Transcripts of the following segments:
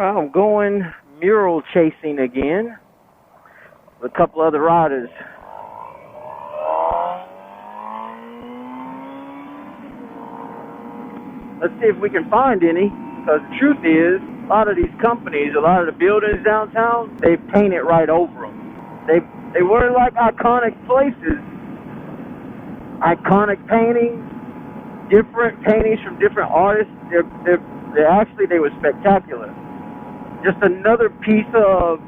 Well, I'm going mural chasing again with a couple other riders. Let's see if we can find any, because the truth is, a lot of these companies, a lot of the buildings downtown, they paint it right over them. They were like iconic places, iconic paintings, different paintings from different artists. They were spectacular. Just another piece of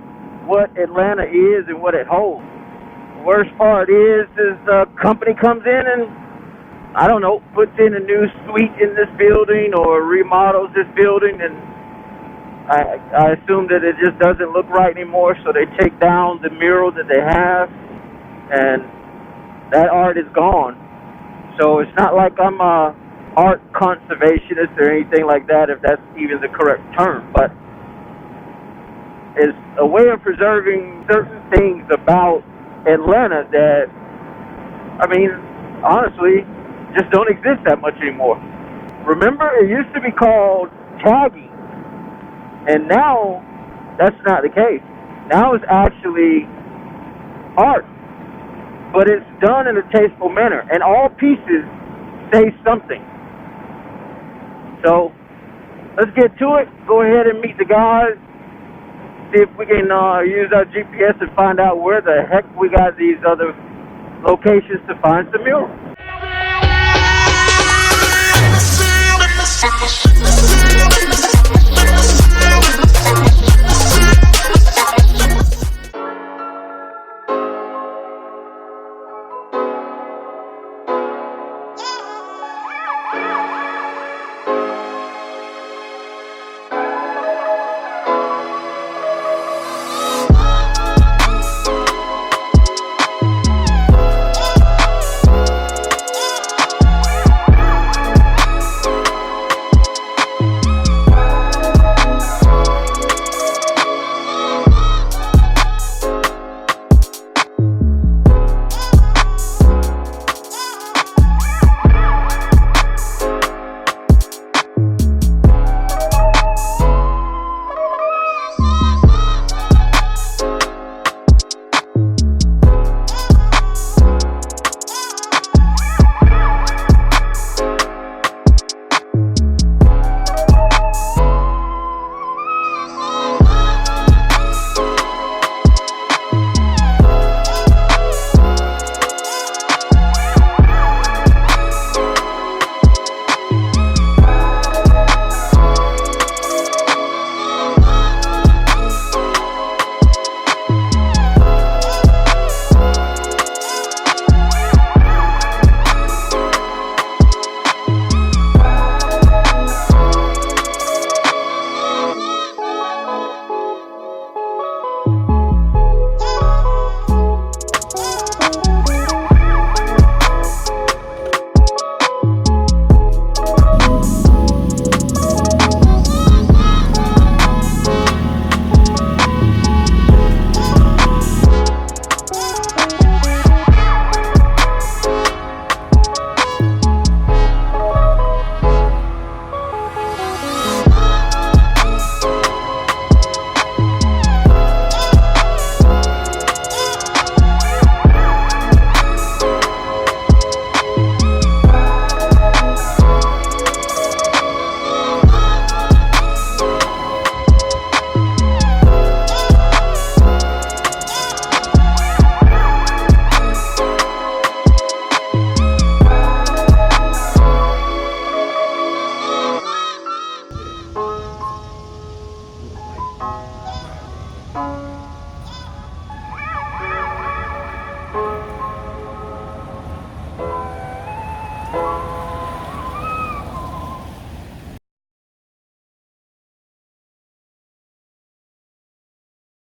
what Atlanta is and what it holds. The worst part is the company comes in and, I don't know, puts in a new suite in this building or remodels this building, and I assume that it just doesn't look right anymore, so they take down the mural that they have, and that art is gone. So it's not like I'm a art conservationist or anything like that, if that's even the correct term, but it's a way of preserving certain things about Atlanta that, I mean, honestly, just don't exist that much anymore. Remember, it used to be called tagging, and now that's not the case. Now it's actually art, but it's done in a tasteful manner, and all pieces say something. So let's get to it. Go ahead and meet the guys. See if we can use our GPS and find out where the heck we got these other locations to find some murals.